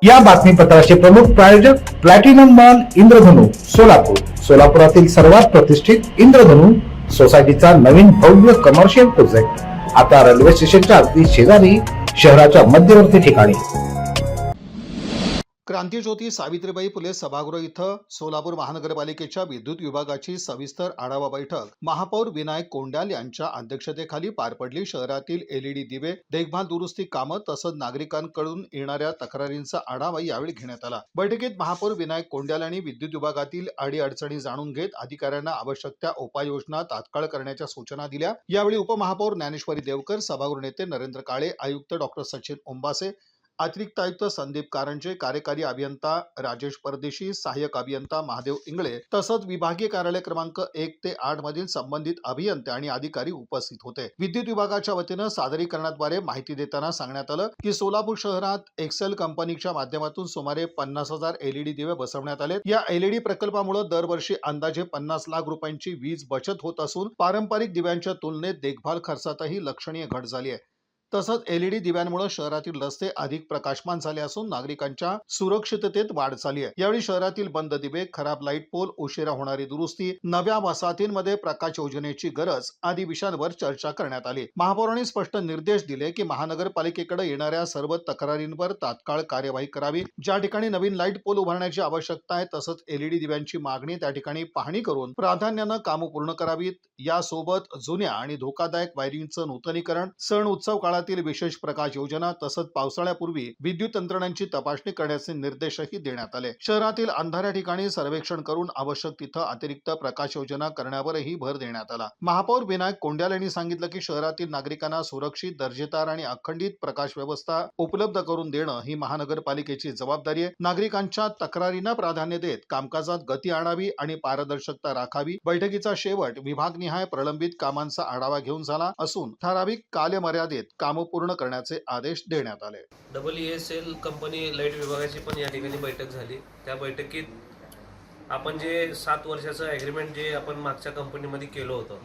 या बातमीपत्राचे प्रमुख प्रायोजक प्लॅटिनम मॉल इंद्रधनु सोलापूर। सोलापुरातील सर्वात प्रतिष्ठित इंद्रधनु सोसायटीचा नवीन भव्य कमर्शियल प्रोजेक्ट आता रेल्वे स्टेशनच्या अगदी शेजारी शहराच्या मध्यवर्ती ठिकाणी। क्रांतिज्योती सावित्रीबाई फुले सभागृह इथं सोलापूर महानगरपालिकेच्या विद्युत विभागाची सविस्तर आढावा बैठक महापौर विनायक कोंड्याल यांच्या अध्यक्षतेखाली पार पडली। शहरातील एलईडी दिवे, देखभाल दुरुस्ती कामं तसंच नागरिकांकडून येणाऱ्या तक्रारींचा आढावा यावेळी घेण्यात आला। बैठकीत महापौर विनायक कोंड्याल यांनी विद्युत विभागातील अडीअडचणी जाणून घेत अधिकाऱ्यांना आवश्यक त्या उपाययोजना तात्काळ करण्याच्या सूचना दिल्या। यावेळी उपमहापौर ज्ञानेश्वरी देवकर, सभागृह नेते नरेंद्र काळे, आयुक्त डॉक्टर सचिन ओंबासे, अतिरिक्त आयुक्त संदीप कारंजे, कार्यकारी अभियंता राजेश परदेशी, सहाय्यक अभियंता महादेव इंगळे तसंच विभागीय कार्यालय क्रमांक 1 ते 8 मधील संबंधित अभियंते आणि अधिकारी उपस्थित होते। विद्युत विभागाच्या वतीनं सादरीकरणाद्वारे माहिती देताना सांगण्यात आलं की सोलापूर शहरात एक्सेल कंपनीच्या माध्यमातून सुमारे 50,000 एलईडी दिवे बसवण्यात आले। या एलईडी प्रकल्पामुळे दरवर्षी अंदाजे 50 लाख रुपयांची वीज बचत होत असून पारंपरिक दिव्यांच्या तुलनेत देखभाल खर्चातही लक्षणीय घट झाली आहे। तसंच एलईडी दिव्यांमुळे शहरातील रस्ते अधिक प्रकाशमान झाले असून नागरिकांच्या सुरक्षिततेत वाढ झाली आहे। यावेळी शहरातील बंद दिवे, खराब लाईट पोल, उशिरा होणारी दुरुस्ती, नव्या वसाहतींमध्ये प्रकाश योजनेची गरज आदी विषयांवर चर्चा करण्यात आली। महापौरांनी स्पष्ट निर्देश दिले की महानगरपालिकेकडे येणाऱ्या सर्व तक्रारींवर तात्काळ कार्यवाही करावी। ज्या ठिकाणी नवीन लाईट पोल उभारण्याची आवश्यकता आहे तसंच एलईडी दिव्यांची मागणी त्या ठिकाणी पाहणी करून प्राधान्यानं कामं पूर्ण करावीत। यासोबत जुन्या आणि धोकादायक वायरिंगचं नूतनीकरण, सण उत्सव काळात विशेष प्रकाश योजना तसंच पावसाळ्यापूर्वी विद्युत यंत्रणांची तपासणी करण्याचे निर्देशही देण्यात आले। शहरातील अंधाऱ्या ठिकाणी सर्वेक्षण करून आवश्यक तिथं अतिरिक्त प्रकाश योजना करण्यावरही भर देण्यात आला। महापौर विनायक कोंड्याल यांनी सांगितलं की शहरातील नागरिकांना सुरक्षित, दर्जेदार आणि अखंडित प्रकाश व्यवस्था उपलब्ध करून देणं ही महानगरपालिकेची जबाबदारी आहे। नागरिकांच्या तक्रारींना प्राधान्य देत कामकाजात गती आणावी आणि पारदर्शकता राखावी। बैठकीचा शेवट विभागनिहाय प्रलंबित कामांचा आढावा घेऊन झाला असून ठराविक कालमर्यादेत कामं पूर्ण करण्याचे आदेश देण्यात आले। ESL कंपनी लाईट विभागाची पण या ठिकाणी बैठक झाली। त्या बैठकीत आपण जे 7 वर्षाचं ॲग्रीमेंट जे आपण मागच्या कंपनीमध्ये केलं होतं,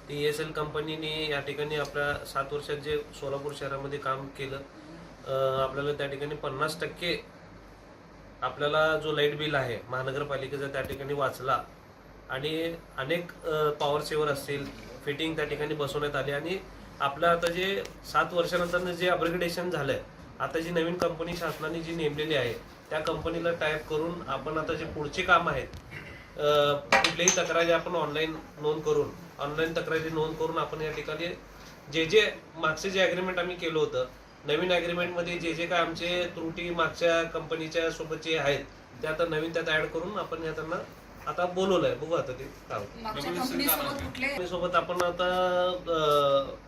ती ESL कंपनीने या ठिकाणी आपल्या 7 वर्षात जे सोलापूर शहरामध्ये काम केलं, आपल्याला त्या ठिकाणी 50% आपल्याला जो लाईट बिल आहे महानगरपालिकेचा त्या ठिकाणी वाचला आणि अनेक पॉवर सेवर असतील, फिटिंग त्या ठिकाणी बसवण्यात आली आणि आपलं आता जे 7 वर्षानंतर जे अपग्रेडेशन झालंय, आता जी नवीन कंपनी शासनाने जी नेमलेली आहे त्या कंपनीला टाईप करून आपण आता जे पुढचे काम आहेत, कुठल्याही तक्रारी आपण ऑनलाईन तक्रारी नोंद करून आपण या ठिकाणी जे मागचे जे ॲग्रीमेंट आम्ही केलं होतं, नवीन ॲग्रीमेंटमध्ये जे काय आमचे त्रुटी मागच्या कंपनीच्या सोबत जे आहेत ते आता नवीन त्यात ॲड करून आपण या त्यांना आता बोलवलंय। बघू आता ते सोबत आपण आता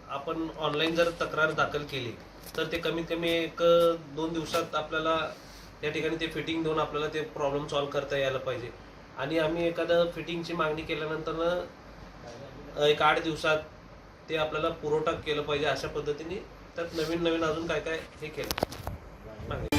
आपण ऑनलाईन जर तक्रार दाखल केली तर ते कमीत कमी 1-2 दिवसात आपल्याला या ठिकाणी ते फिटिंग देऊन आपल्याला ते प्रॉब्लेम सॉल्व्ह करता यायला पाहिजे। आणि आम्ही एखादं फिटिंगची मागणी केल्यानंतर 1-8 दिवसात ते आपल्याला पुरवठा केलं पाहिजे। अशा पद्धतीने त्यात नवीन अजून काय हे केलं।